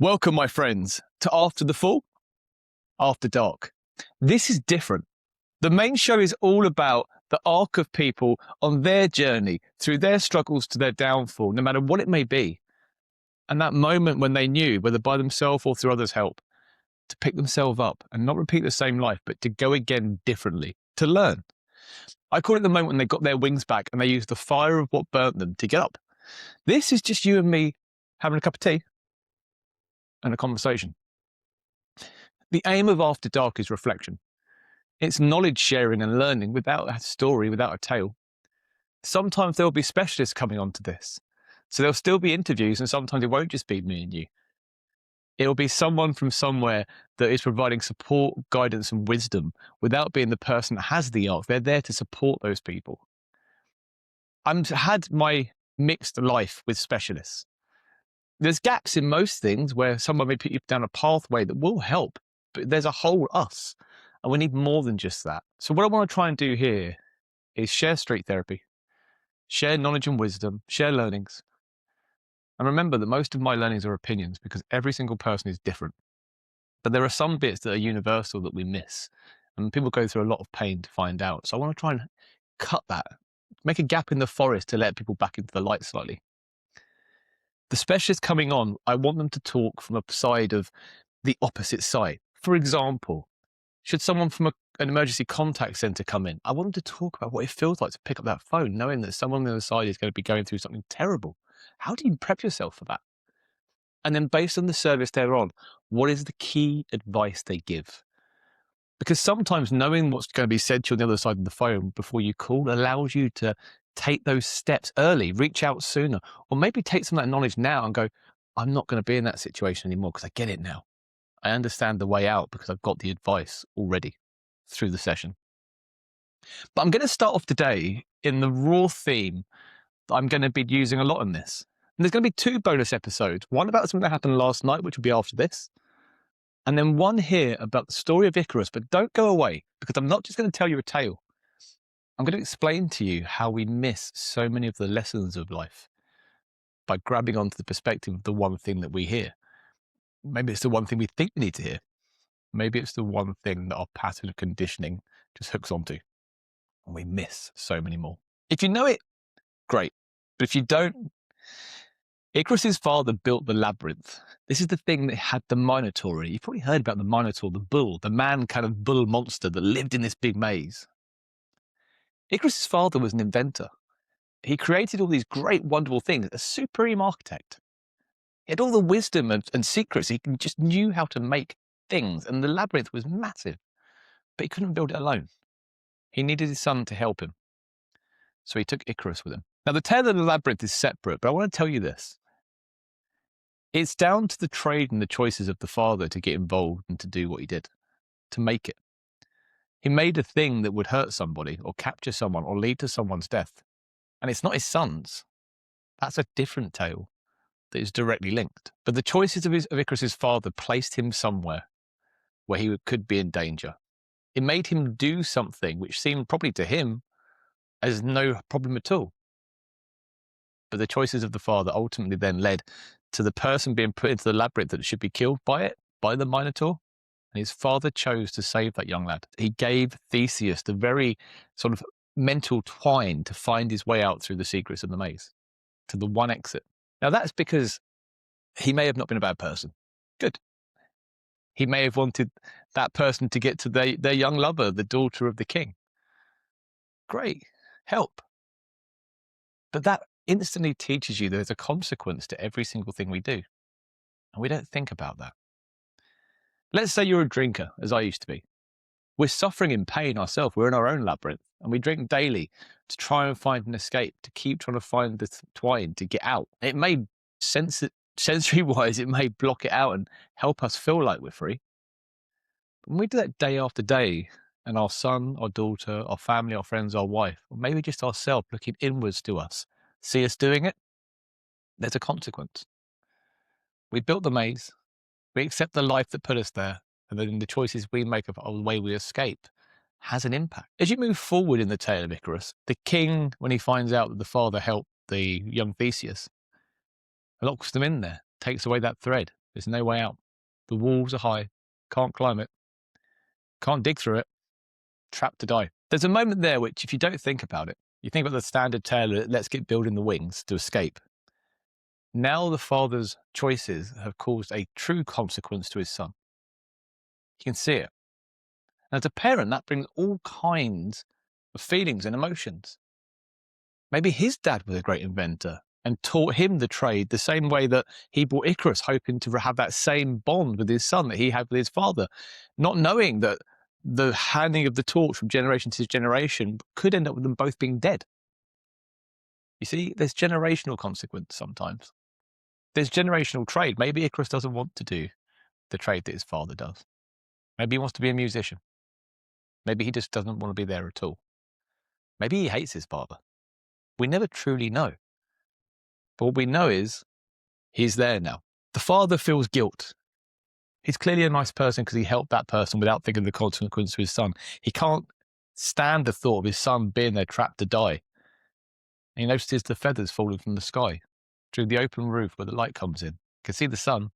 Welcome, my friends, to After the Fall, After Dark. This is different. The main show is all about the arc of people on their journey through their struggles to their downfall, no matter what it may be. And that moment when they knew, whether by themselves or through others' help, to pick themselves up and not repeat the same life, but to go again differently, to learn. I call it the moment when they got their wings back and they used the fire of what burnt them to get up. This is just you and me having a cup of tea and a conversation. The aim of After Dark is reflection. It's knowledge sharing and learning without a story, without a tale. Sometimes there'll be specialists coming onto this. So there'll still be interviews, and sometimes it won't just be me and you. It'll be someone from somewhere that is providing support, guidance, and wisdom without being the person that has the arc. They're there to support those people. I've had my mixed life with specialists. There's gaps in most things where someone may put you down a pathway that will help, but there's a whole us, and we need more than just that. So what I want to try and do here is share street therapy, share knowledge and wisdom, share learnings. And remember that most of my learnings are opinions because every single person is different. But there are some bits that are universal that we miss, and people go through a lot of pain to find out. So I want to try and cut that, make a gap in the forest to let people back into the light slightly. The specialists coming on, I want them to talk from a side of the opposite side. For example, should someone from an emergency contact center come in, I want them to talk about what it feels like to pick up that phone, knowing that someone on the other side is going to be going through something terrible. How do you prep yourself for that? And then based on the service they're on, what is the key advice they give? Because sometimes knowing what's going to be said to you on the other side of the phone before you call allows you to take those steps early, reach out sooner, or maybe take some of that knowledge now and go, I'm not going to be in that situation anymore because I get it now. I understand the way out because I've got the advice already through the session. But I'm going to start off today in the raw theme that I'm going to be using a lot in this. And there's going to be two bonus episodes, one about something that happened last night, which will be after this, and then one here about the story of Icarus. But don't go away, because I'm not just going to tell you a tale. I'm going to explain to you how we miss so many of the lessons of life by grabbing onto the perspective of the one thing that we hear. Maybe it's the one thing we think we need to hear. Maybe it's the one thing that our pattern of conditioning just hooks onto, and we miss so many more. If you know it, great. But if you don't, Icarus's father built the labyrinth. This is the thing that had the Minotaur. You've probably heard about the Minotaur, the bull, the man kind of bull monster that lived in this big maze. Icarus's father was an inventor. He created all these great, wonderful things, a supreme architect. He had all the wisdom and secrets. He just knew how to make things, and the labyrinth was massive, but he couldn't build it alone. He needed his son to help him. So he took Icarus with him. Now, the tale of the labyrinth is separate, but I want to tell you this. It's down to the trade and the choices of the father to get involved and to do what he did, to make it. He made a thing that would hurt somebody or capture someone or lead to someone's death. And it's not his son's. That's a different tale that is directly linked. But the choices of Icarus's father placed him somewhere where he could be in danger. It made him do something which seemed probably to him as no problem at all. But the choices of the father ultimately then led to the person being put into the labyrinth that should be killed by it, by the Minotaur. And his father chose to save that young lad. He gave Theseus the very sort of mental twine to find his way out through the secrets of the maze, to the one exit. Now that's because he may have not been a bad person. Good. He may have wanted that person to get to their young lover, the daughter of the king. Great. Help. But that instantly teaches you there's a consequence to every single thing we do. And we don't think about that. Let's say you're a drinker, as I used to be. We're suffering in pain ourselves. We're in our own labyrinth. And we drink daily to try and find an escape, to keep trying to find the twine to get out. It may, sensory-wise, it may block it out and help us feel like we're free. But when we do that day after day, and our son, our daughter, our family, our friends, our wife, or maybe just ourselves looking inwards to us, see us doing it, there's a consequence. We built the maze. We accept the life that put us there, and then the choices we make of the way we escape has an impact. As you move forward in the tale of Icarus, the king, when he finds out that the father helped the young Theseus, locks them in there, takes away that thread. There's no way out. The walls are high. Can't climb it. Can't dig through it. Trapped to die. There's a moment there which, if you don't think about it, you think about the standard tale of let's get building the wings to escape. Now the father's choices have caused a true consequence to his son. You can see it. And as a parent, that brings all kinds of feelings and emotions. Maybe his dad was a great inventor and taught him the trade the same way that he brought Icarus, hoping to have that same bond with his son that he had with his father, not knowing that the handing of the torch from generation to generation could end up with them both being dead. You see, there's generational consequence sometimes. There's generational trade. Maybe Icarus doesn't want to do the trade that his father does. Maybe he wants to be a musician. Maybe he just doesn't want to be there at all. Maybe he hates his father. We never truly know. But what we know is he's there now. The father feels guilt. He's clearly a nice person because he helped that person without thinking of the consequence to his son. He can't stand the thought of his son being there trapped to die. And he notices the feathers falling from the sky through the open roof where the light comes in. You can see the sun.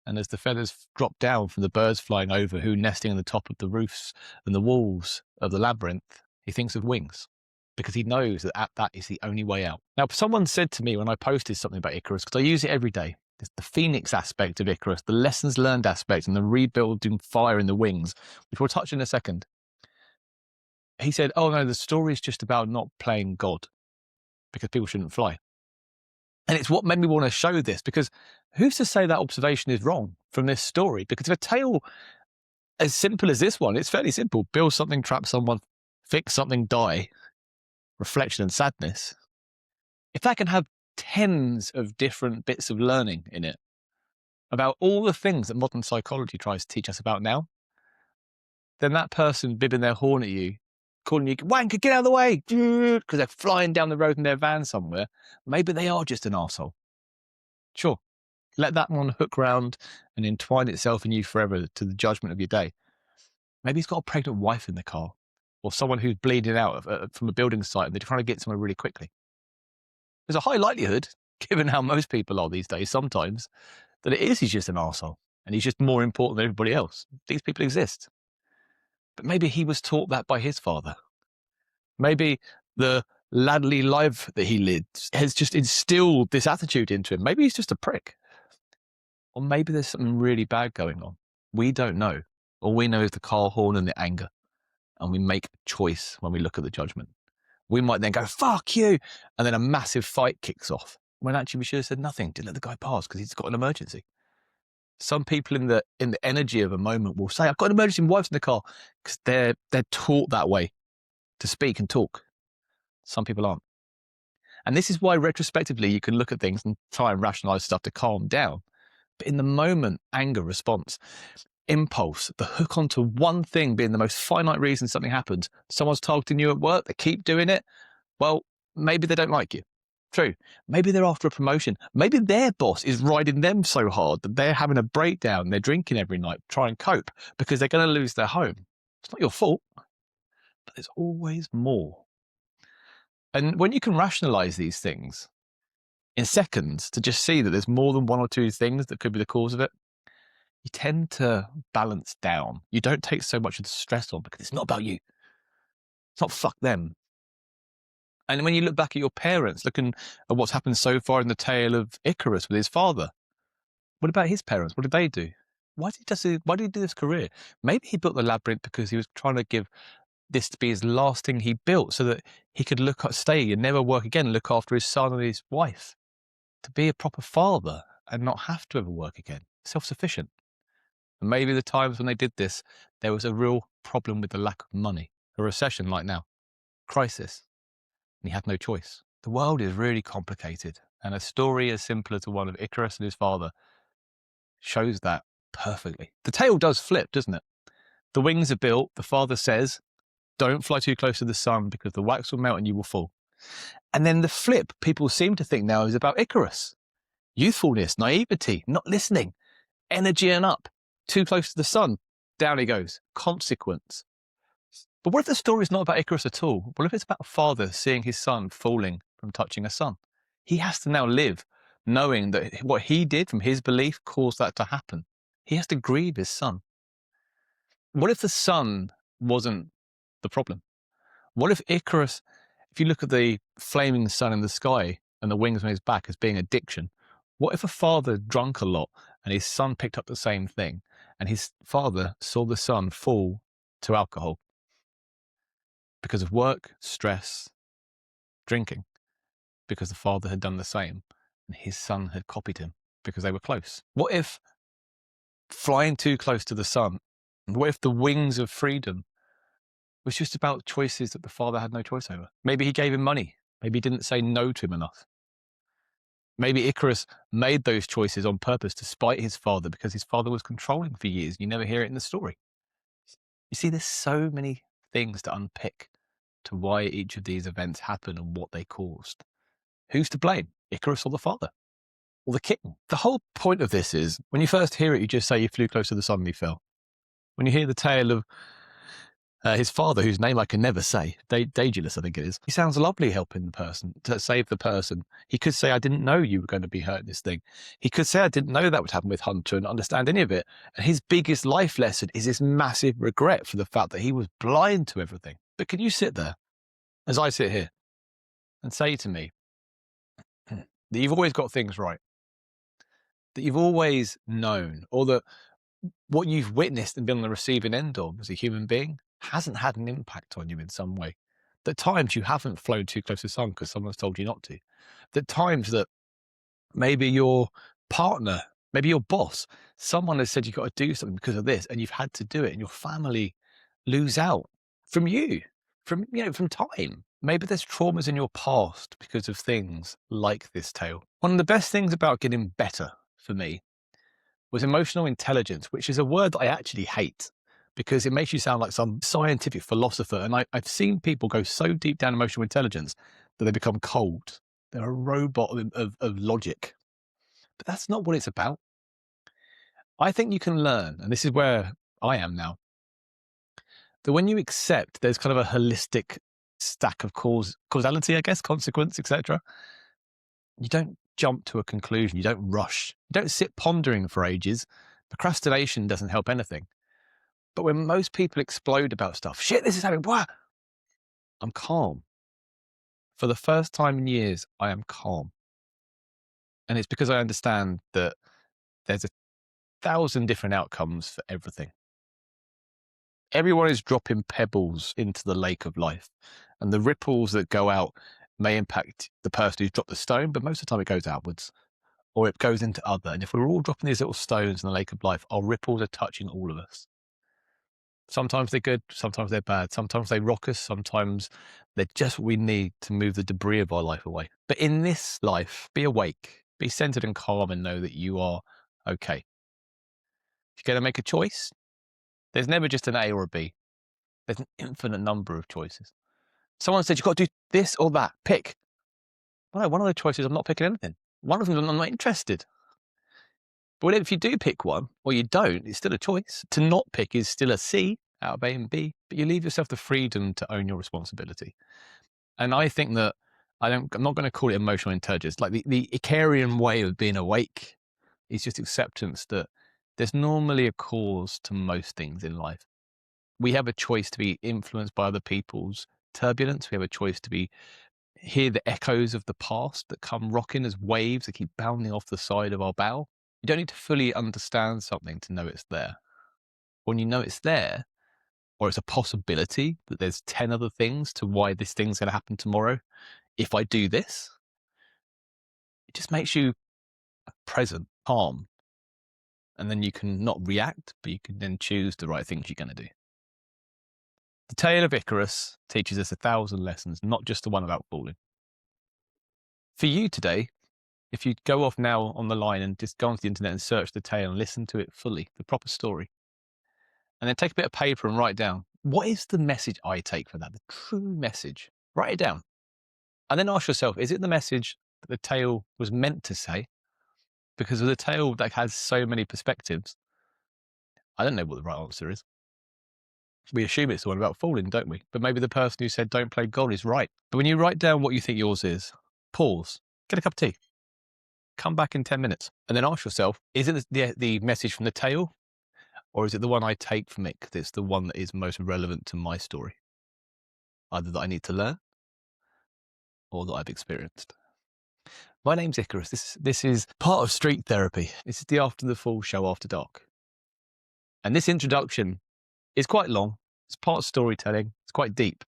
And as the feathers drop down from the birds flying over who nesting on the top of the roofs and the walls of the labyrinth, he thinks of wings because he knows that that is the only way out. Now, someone said to me when I posted something about Icarus, because I use it every day, the phoenix aspect of Icarus, the lessons learned aspect and the rebuilding fire in the wings, which we'll touch in a second. He said, oh no, the story is just about not playing God because people shouldn't fly. And it's what made me want to show this, because who's to say that observation is wrong from this story? Because if a tale as simple as this one, it's fairly simple. Build something, trap someone, fix something, die, reflection and sadness. If that can have tens of different bits of learning in it about all the things that modern psychology tries to teach us about now, then that person bibbing their horn at you, calling you, wanker, get out of the way, because they're flying down the road in their van somewhere, maybe they are just an arsehole. Sure, let that one hook round and entwine itself in you forever to the judgment of your day. Maybe he's got a pregnant wife in the car, or someone who's bleeding out from a building site and they're trying to get somewhere really quickly. There's a high likelihood, given how most people are these days sometimes, that he's just an arsehole and he's just more important than everybody else. These people exist. But maybe he was taught that by his father. Maybe the ladly life that he lives has just instilled this attitude into him. Maybe he's just a prick. Or maybe there's something really bad going on. We don't know. All we know is the car horn and the anger. And we make a choice when we look at the judgment. We might then go, fuck you. And then a massive fight kicks off. When actually we should have said nothing. Didn't let the guy pass because he's got an emergency. Some people in the energy of a moment will say, I've got an emergency, my wife's in the car, because they're taught that way to speak and talk. Some people aren't. And this is why retrospectively you can look at things and try and rationalize stuff to calm down. But in the moment, anger, response, impulse, the hook onto one thing being the most finite reason something happens. Someone's targeting you at work, they keep doing it. Well, maybe they don't like you. True. Maybe they're after a promotion. Maybe their boss is riding them so hard that they're having a breakdown. They're drinking every night, try and cope because they're going to lose their home. It's not your fault, but there's always more. And when you can rationalize these things in seconds to just see that there's more than one or two things that could be the cause of it, you tend to balance down. You don't take so much of the stress on because it's not about you. It's not fuck them. And when you look back at your parents, looking at what's happened so far in the tale of Icarus with his father, what about his parents? What did they do? Why did he do this career? Maybe he built the labyrinth because he was trying to give this to be his last thing he built so that he could stay and never work again, look after his son and his wife, to be a proper father and not have to ever work again, self-sufficient. And maybe the times when they did this, there was a real problem with the lack of money, a recession like now, crisis. And he had no choice. The world is really complicated, and a story as simple as the one of Icarus and his father shows that perfectly. The tale does flip, doesn't it? The wings are built. The father says, don't fly too close to the sun because the wax will melt and you will fall. And then the flip, people seem to think now, is about Icarus. Youthfulness, naivety, not listening, energy and up, too close to the sun, down he goes, consequence. But what if the story is not about Icarus at all? What if it's about a father seeing his son falling from touching a sun? He has to now live knowing that what he did from his belief caused that to happen. He has to grieve his son. What if the sun wasn't the problem? What if Icarus, if you look at the flaming sun in the sky and the wings on his back as being addiction, what if a father drank a lot and his son picked up the same thing and his father saw the son fall to alcohol because of work, stress, drinking, because the father had done the same and his son had copied him because they were close? What if flying too close to the sun, what if the wings of freedom was just about choices that the father had no choice over? Maybe he gave him money. Maybe he didn't say no to him enough. Maybe Icarus made those choices on purpose to spite his father because his father was controlling for years. You never hear it in the story. You see, there's so many things to unpick to why each of these events happened and what they caused. Who's to blame, Icarus or the father? Or the king? The whole point of this is, when you first hear it, you just say he flew close to the sun and he fell. When you hear the tale of his father, whose name I can never say, Daedalus, I think it is, he sounds lovely helping the person, to save the person. He could say, I didn't know you were going to be hurt in this thing. He could say, I didn't know that would happen with Hunter and understand any of it. And his biggest life lesson is this massive regret for the fact that he was blind to everything. But can you sit there, as I sit here, and say to me that you've always got things right, that you've always known, or that what you've witnessed and been on the receiving end of as a human being hasn't had an impact on you in some way? That times you haven't flown too close to the sun because someone's told you not to. That times that maybe your partner, maybe your boss, someone has said you've got to do something because of this and you've had to do it, and your family lose out from you, from time. Maybe there's traumas in your past because of things like this tale. One of the best things about getting better for me was emotional intelligence, which is a word that I actually hate because it makes you sound like some scientific philosopher. And I've seen people go so deep down emotional intelligence that they become cold. They're a robot of logic. But that's not what it's about. I think you can learn, and this is where I am now, that when you accept there's kind of a holistic stack of causality, I guess, consequence, etc., you don't jump to a conclusion. You don't rush. You don't sit pondering for ages. Procrastination doesn't help anything. But when most people explode about stuff, shit, this is happening, what? I'm calm. For the first time in years, I am calm. And it's because I understand that there's 1,000 different outcomes for everything. Everyone is dropping pebbles into the lake of life, and the ripples that go out may impact the person who's dropped the stone, but most of the time it goes outwards, or it goes into other. And if we're all dropping these little stones in the lake of life, our ripples are touching all of us. Sometimes they're good, sometimes they're bad, sometimes they rock us, sometimes they're just what we need to move the debris of our life away. But in this life, be awake, be centered and calm, and know that you are okay. If you're going to make a choice, there's never just an A or a B. There's an infinite number of choices. Someone said, you've got to do this or that, pick. Well, no, one of the choices, I'm not picking anything. One of them, I'm not interested. But if you do pick one, or you don't, it's still a choice. To not pick is still a C out of A and B, but you leave yourself the freedom to own your responsibility. And I think that I'm not going to call it emotional intelligence. Like the Icarian way of being awake is just acceptance that there's normally a cause to most things in life. We have a choice to be influenced by other people's turbulence. We have a choice to hear the echoes of the past that come rocking as waves that keep bounding off the side of our bow. You don't need to fully understand something to know it's there. When you know it's there, or it's a possibility that there's 10 other things to why this thing's going to happen tomorrow, if I do this, it just makes you present, calm. And then you can not react, but you can then choose the right things you're going to do. The tale of Icarus teaches us 1,000 lessons, not just the one about falling. For you today, if you go off now on the line and just go onto the internet and search the tale and listen to it fully, the proper story, and then take a bit of paper and write down, what is the message I take from that, the true message? Write it down. And then ask yourself, is it the message that the tale was meant to say? Because with a tale that has so many perspectives, I don't know what the right answer is. We assume it's the one about falling, don't we? But maybe the person who said don't play God is right. But when you write down what you think yours is, pause, get a cup of tea, come back in 10 minutes. And then ask yourself, is it the message from the tail, or is it the one I take from it because it's the one that is most relevant to my story? Either that I need to learn or that I've experienced. My name's Icarus. This is part of street therapy. This is the After the Fall show after dark. And this introduction is quite long. It's part storytelling. It's quite deep.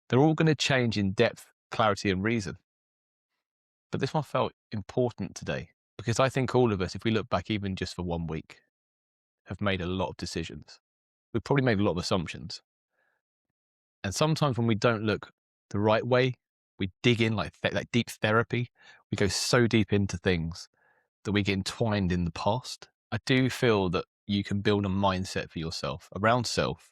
They're all going to change in depth, clarity, and reason. But this one felt important today because I think all of us, if we look back even just for 1 week, have made a lot of decisions. We've probably made a lot of assumptions. And sometimes when we don't look the right way, we dig in like deep therapy. We go so deep into things that we get entwined in the past. I do feel that you can build a mindset for yourself around self,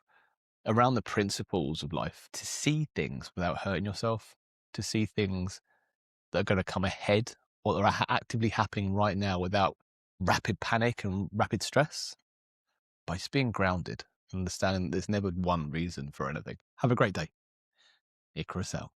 around the principles of life, to see things without hurting yourself, to see things that are going to come ahead or that are actively happening right now without rapid panic and rapid stress, by just being grounded and understanding that there's never one reason for anything. Have a great day. Icarus out.